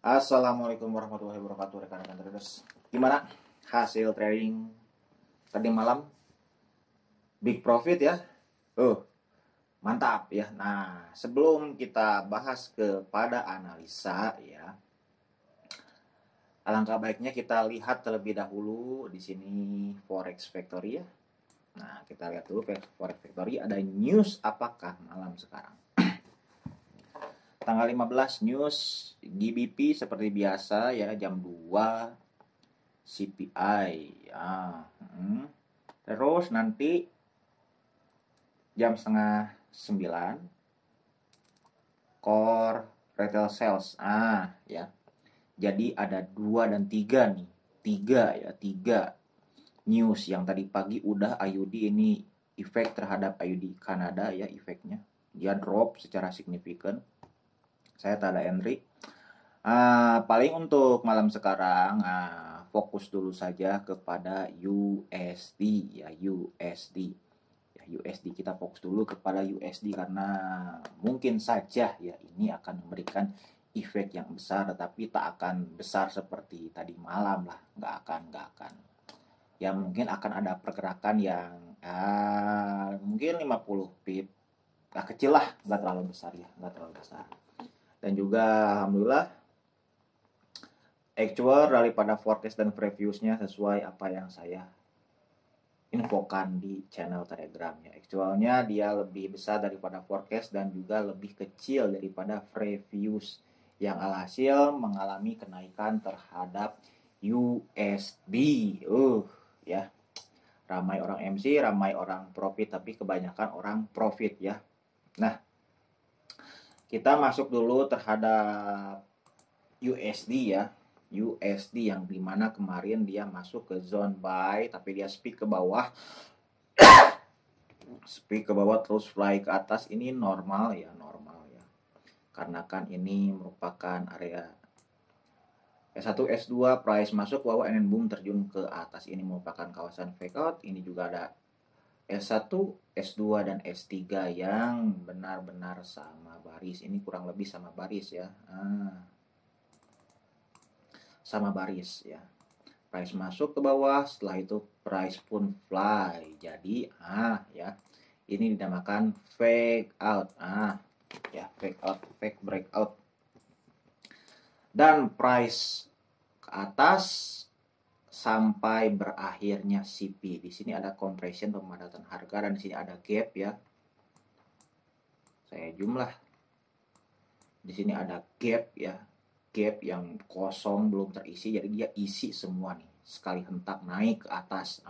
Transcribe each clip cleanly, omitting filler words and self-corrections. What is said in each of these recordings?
Assalamualaikum warahmatullahi wabarakatuh, rekan-rekan traders. Gimana hasil trading tadi malam? Big profit ya? Mantap ya. Nah, sebelum kita bahas kepada analisa ya, alangkah baiknya kita lihat terlebih dahulu di sini Forex Factory ya. Nah, kita lihat dulu Forex Factory ada news apakah malam sekarang. Tanggal 15 news GBP seperti biasa ya, jam 2 CPI ya. Terus nanti jam setengah 9 core retail sales ya. Jadi ada 2 dan 3 nih. 3 news. Yang tadi pagi udah IUD ini efek terhadap IUD Kanada ya, efeknya dia drop secara signifikan. Saya tak ada entry. Paling untuk malam sekarang fokus dulu saja kepada USD ya, USD. Ya, USD kita fokus dulu kepada USD karena mungkin saja ya ini akan memberikan efek yang besar, tetapi tak akan besar seperti tadi malam lah, nggak akan. Ya mungkin akan ada pergerakan yang mungkin 50 pip, kecil lah, nggak terlalu besar ya, nggak terlalu besar. Dan juga alhamdulillah actual daripada forecast dan previewsnya sesuai apa yang saya infokan di channel Telegram ya. Actualnya dia lebih besar daripada forecast dan juga lebih kecil daripada previous, yang alhasil mengalami kenaikan terhadap USD. Ya. Ramai orang MC, ramai orang profit, tapi kebanyakan orang profit ya. Nah, kita masuk dulu terhadap USD ya. USD yang dimana kemarin dia masuk ke zone buy, tapi dia speak ke bawah. Speak ke bawah terus fly ke atas. Ini normal ya. Karena kan ini merupakan area S1, S2 price masuk ke bawah and boom terjun ke atas. Ini merupakan kawasan fake out. Ini juga ada S1, S2 dan S3 yang benar-benar sama baris. Ini kurang lebih sama baris ya. Sama baris ya. Price masuk ke bawah, setelah itu price pun fly. Jadi ya. Ini dinamakan fake out. Ya, fake out, fake breakout. Dan price ke atas sampai berakhirnya CP. Di sini ada compression pemadatan harga dan di sini ada gap ya. Saya jumlah. Di sini ada gap ya. Gap yang kosong belum terisi, jadi dia isi semua nih. Sekali hentak naik ke atas.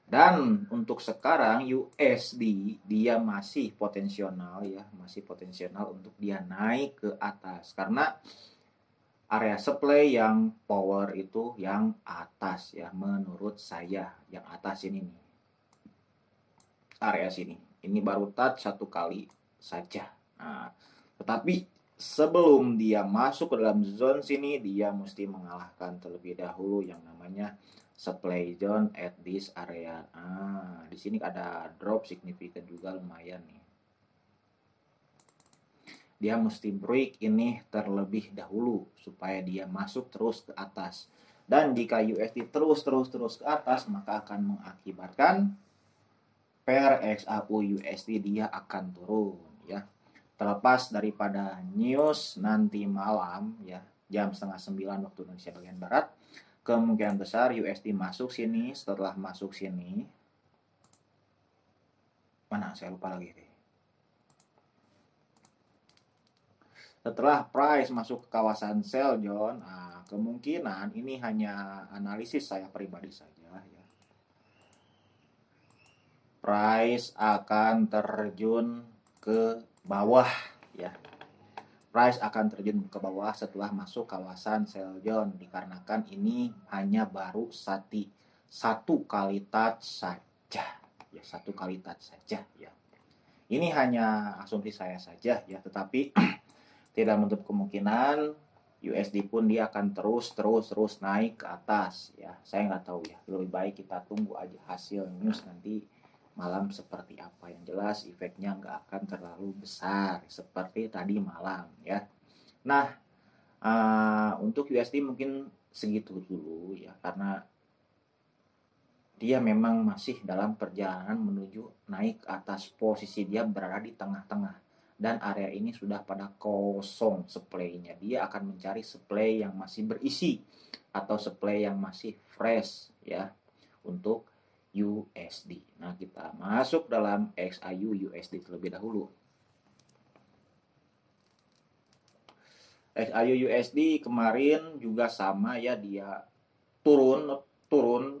Dan untuk sekarang USD dia masih potensial ya, masih potensial untuk dia naik ke atas karena area supply yang power itu yang atas ya, menurut saya yang atas ini nih, area sini ini baru touch 1 kali saja. Tetapi sebelum dia masuk ke dalam zone sini, dia mesti mengalahkan terlebih dahulu yang namanya supply zone at this area. Di sini ada drop signifikan juga lumayan nih. Dia mesti break ini terlebih dahulu supaya dia masuk terus ke atas. Dan jika USD terus ke atas, maka akan mengakibatkan pair XAU USD dia akan turun ya. Terlepas daripada news nanti malam ya, jam setengah 9 waktu Indonesia bagian barat, kemungkinan besar USD masuk sini. Setelah masuk sini, mana saya lupa lagi deh. Setelah price masuk ke kawasan sell zone, kemungkinan ini hanya analisis saya pribadi saja ya. Price akan terjun ke bawah ya. Price akan terjun ke bawah setelah masuk kawasan sell zone, dikarenakan ini hanya baru satu kali touch saja ya, satu kali touch saja ya. Ini hanya asumsi saya saja ya, tetapi tidak menutup kemungkinan USD pun dia akan terus naik ke atas ya. Saya nggak tahu ya, lebih baik kita tunggu aja hasil news nanti malam seperti apa. Yang jelas efeknya nggak akan terlalu besar seperti tadi malam ya. Nah, Untuk USD mungkin segitu dulu ya, karena dia memang masih dalam perjalanan menuju naik ke atas. Posisi dia berada di tengah-tengah dan area ini sudah pada kosong supply-nya. Dia akan mencari supply yang masih berisi atau supply yang masih fresh ya untuk USD. Nah, kita masuk dalam XAU USD terlebih dahulu. XAU USD kemarin juga sama ya, dia turun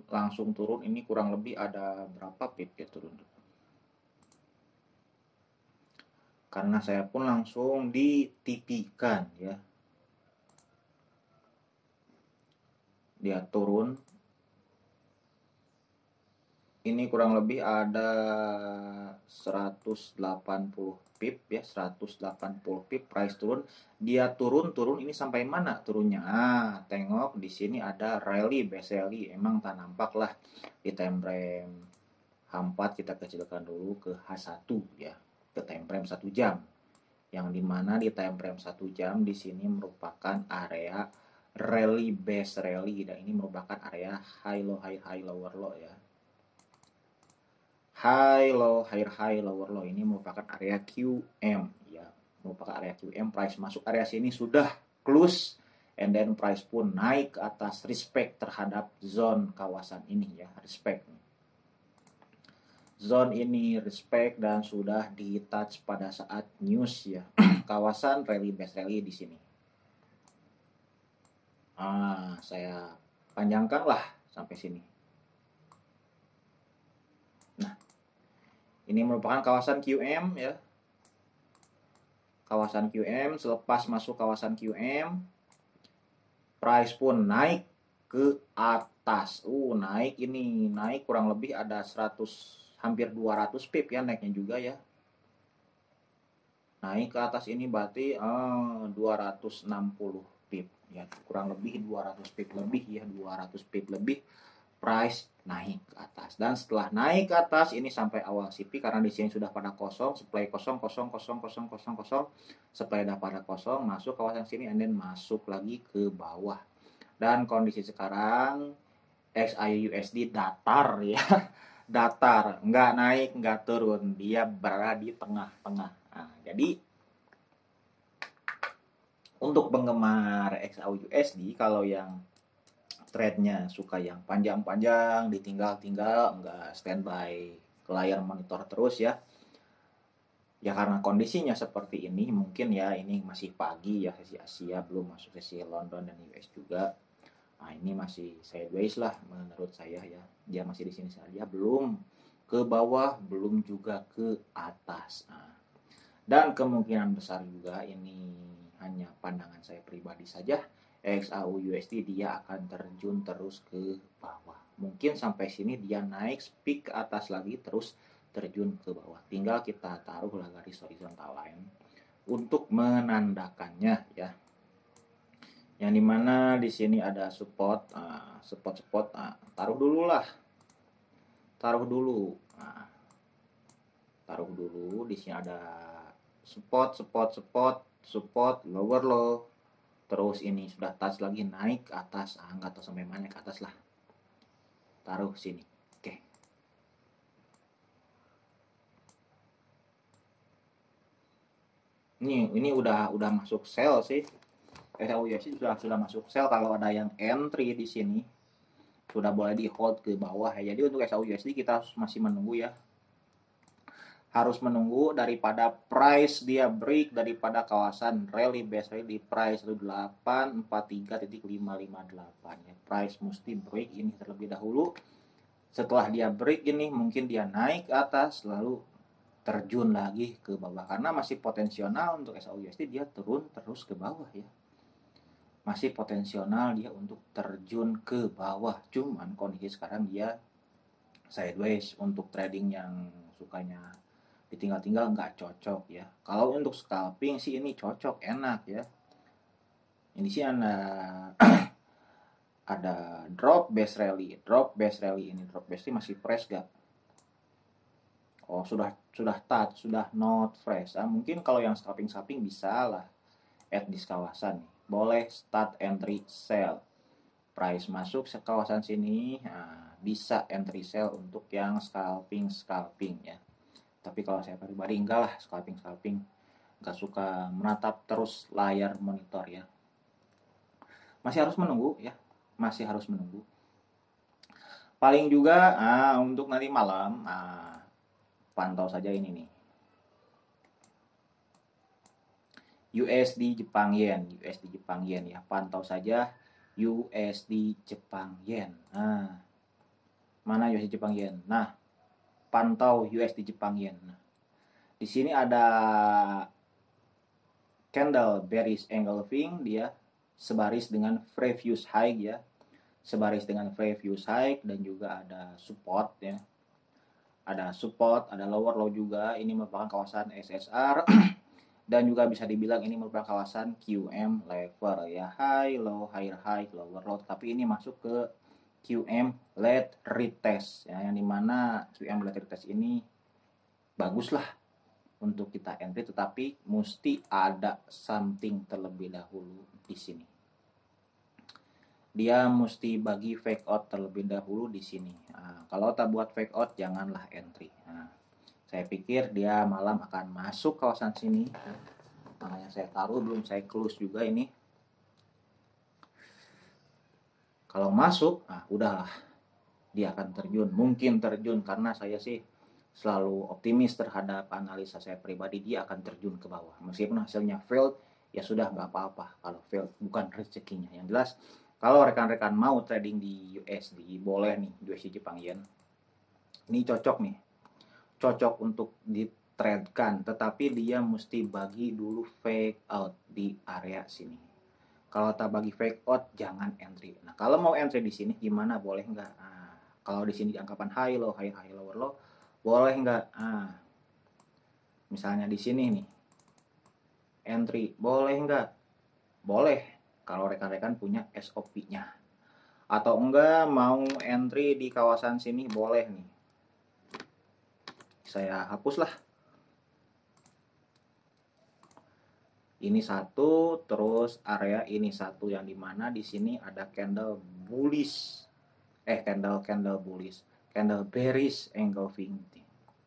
langsung turun. Ini kurang lebih ada berapa pip ya turun, karena saya pun langsung ditipikan ya, dia turun ini kurang lebih ada 180 pip ya, 180 pip price turun. Dia turun ini sampai mana turunnya? Tengok di sini ada rally, base rally. Emang tak nampak lah di time frame H4. Kita kecilkan dulu ke H1 ya, ke time frame 1 jam. Yang dimana di time frame 1 jam di sini merupakan area rally, base rally, dan ini merupakan area high lower low ya. High low lower low ini merupakan area QM ya, merupakan area QM. Price masuk area sini sudah close, and then price pun naik ke atas, respect terhadap zone kawasan ini ya, respect zone ini, respect, dan sudah di touch pada saat news ya. Kawasan rally, base rally di sini. Saya panjangkan lah sampai sini. Nah, ini merupakan kawasan QM ya. Kawasan QM, selepas masuk kawasan QM, price pun naik ke atas. Naik kurang lebih ada 100, hampir 200 pip ya naiknya juga ya. Naik ke atas ini berarti 260 pip ya, kurang lebih 200 pip lebih ya, 200 pip lebih price naik ke atas. Dan setelah naik ke atas ini sampai awal CP, karena di sini sudah pada kosong, supply kosong, supply udah pada kosong, masuk kawasan sini and then masuk lagi ke bawah. Dan kondisi sekarang XAU USD datar ya. Datar, nggak naik nggak turun, dia berada di tengah-tengah. Nah, jadi untuk penggemar XAU USD, kalau yang trade-nya suka yang panjang-panjang, ditinggal-tinggal, nggak standby ke layar monitor terus ya. Ya karena kondisinya seperti ini, mungkin ya ini masih pagi ya, sesi Asia, belum masuk sesi London dan US juga. Nah, ini masih sideways lah menurut saya ya. Dia masih di sini saja, belum ke bawah, belum juga ke atas. Nah, dan kemungkinan besar juga, ini hanya pandangan saya pribadi saja, XAU USD dia akan terjun terus ke bawah. Mungkin sampai sini dia naik, peak ke atas lagi, terus terjun ke bawah. Tinggal kita taruhlah garis horizontal line untuk menandakannya ya. Yang dimana di sini ada support, taruh dulu lah, taruh dulu di sini ada support, lower low, terus ini sudah touch lagi, naik ke atas, nggak tahu sampai mana ke atas lah, taruh sini. Oke, ini udah masuk sell sih. USD sudah masuk sell. Kalau ada yang entry di sini sudah boleh di hold ke bawah ya. Jadi untuk USD kita masih menunggu ya, harus menunggu daripada price dia break daripada kawasan rally, base rally di price 1843.558 ya. Price mesti break ini terlebih dahulu. Setelah dia break ini, mungkin dia naik ke atas lalu terjun lagi ke bawah, karena masih potensial untuk SAUSD dia turun terus ke bawah ya. Masih potensial dia untuk terjun ke bawah. Cuman kondisi sekarang dia sideways. Untuk trading yang sukanya ditinggal-tinggal nggak cocok ya. Kalau untuk scalping sih ini cocok, enak ya. Ini sih ada drop base rally ini. Drop base rally masih fresh gak? Oh, sudah touch, sudah not fresh. Mungkin kalau yang scalping bisa lah at di kawasan nih. boleh start entry sell. Price masuk ke kawasan sini, nah, bisa entry sell untuk yang scalping ya. Tapi kalau saya pribadi enggak lah, scalping nggak suka menatap terus layar monitor ya. Masih harus menunggu ya, masih harus menunggu. Paling juga untuk nanti malam, pantau saja ini nih. USD Jepang Yen ya, pantau saja USD Jepang Yen. Nah, mana USD Jepang Yen? Nah, pantau USD Jepang Yen. Nah, di sini ada candle bearish engulfing, dia sebaris dengan previous high ya. Sebaris dengan previous high, dan juga ada support ya. Ada support, ada lower low juga. Ini merupakan kawasan SSR dan juga bisa dibilang ini merupakan kawasan QM level ya, high low, higher high, lower low. Tapi ini masuk ke QM late retest ya, yang dimana QM late retest ini baguslah untuk kita entry, tetapi mesti ada something terlebih dahulu di sini. Dia mesti bagi fake out terlebih dahulu di sini. Nah, kalau tak buat fake out, janganlah entry. Nah, saya pikir dia malam akan masuk kawasan sini. Makanya saya taruh, belum saya close juga ini. Kalau masuk, udahlah, dia akan terjun. Mungkin terjun, karena saya sih selalu optimis terhadap analisa saya pribadi, dia akan terjun ke bawah. Meskipun hasilnya failed, ya sudah, nggak apa-apa. Kalau failed, bukan rezekinya. Yang jelas, kalau rekan-rekan mau trading di USD, boleh nih, USD Jepang Yen. Ini cocok nih. Cocok untuk di-tradekan, tetapi dia mesti bagi dulu fake out di area sini. Kalau tak bagi fake out, jangan entry. Nah, kalau mau entry di sini gimana? Boleh nggak? Nah, kalau di sini angkapan high low, lower low, boleh nggak? Misalnya di sini nih, entry, boleh nggak? Boleh. Kalau rekan-rekan punya SOP-nya. Atau enggak mau entry di kawasan sini, boleh nih. Saya hapuslah. Ini satu, terus area ini satu, yang dimana di sini ada candle bullish. Candle bullish. Candle bearish engulfing.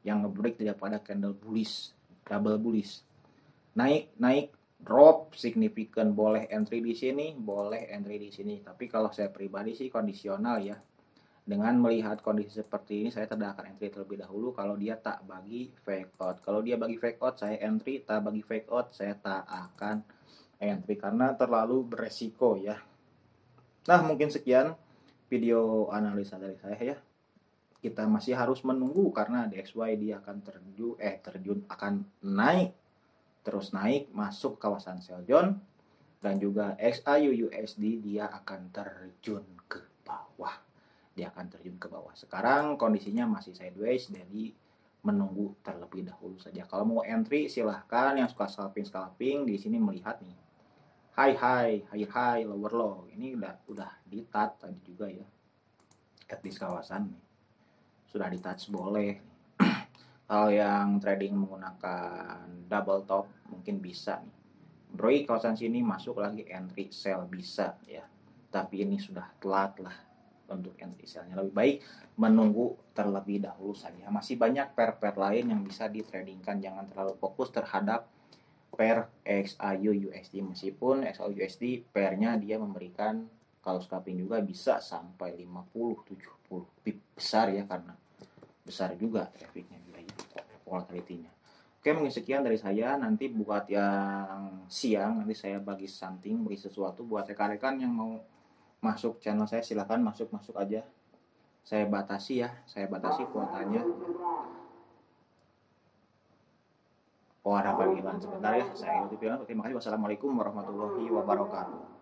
Yang nge-break daripada candle bullish, double bullish. Naik, drop signifikan, boleh entry di sini, boleh entry di sini. Tapi kalau saya pribadi sih kondisional ya. Dengan melihat kondisi seperti ini, saya tidak akan entry terlebih dahulu kalau dia tak bagi fake out. Kalau dia bagi fake out, saya entry. Tak bagi fake out, saya tak akan entry karena terlalu beresiko ya. Nah, mungkin sekian video analisa dari saya ya. Kita masih harus menunggu karena DXY dia akan terjun akan naik, terus naik masuk kawasan sell zone, dan juga XAU USD dia akan terjun ke bawah. Sekarang kondisinya masih sideways, jadi menunggu terlebih dahulu saja. Kalau mau entry silahkan, yang suka scalping di sini melihat nih high, lower low. Ini udah di touch tadi juga ya. At least kawasan nih sudah di touch, boleh. Kalau yang trading menggunakan double top mungkin bisa nih. Break kawasan sini, masuk lagi entry sell bisa ya. Tapi ini sudah telat lah untuk entry sellnya. Lebih baik menunggu terlebih dahulu saja. Masih banyak pair-pair lain yang bisa ditradingkan. Jangan terlalu fokus terhadap pair XAU USD. Meskipun XAU USD pairnya dia memberikan, kalau scalping juga bisa sampai 50-70 pip besar ya, karena besar juga trafficnya dia ya, volatility-nya. Oke, mungkin sekian dari saya. Nanti buat yang siang, nanti saya bagi something, bagi sesuatu buat rekan-rekan yang mau masuk channel saya, silahkan masuk aja. Saya batasi kuotanya. Oh, ada panggilan sebentar ya, saya ikuti panggilan. Terima kasih. Wassalamualaikum warahmatullahi wabarakatuh.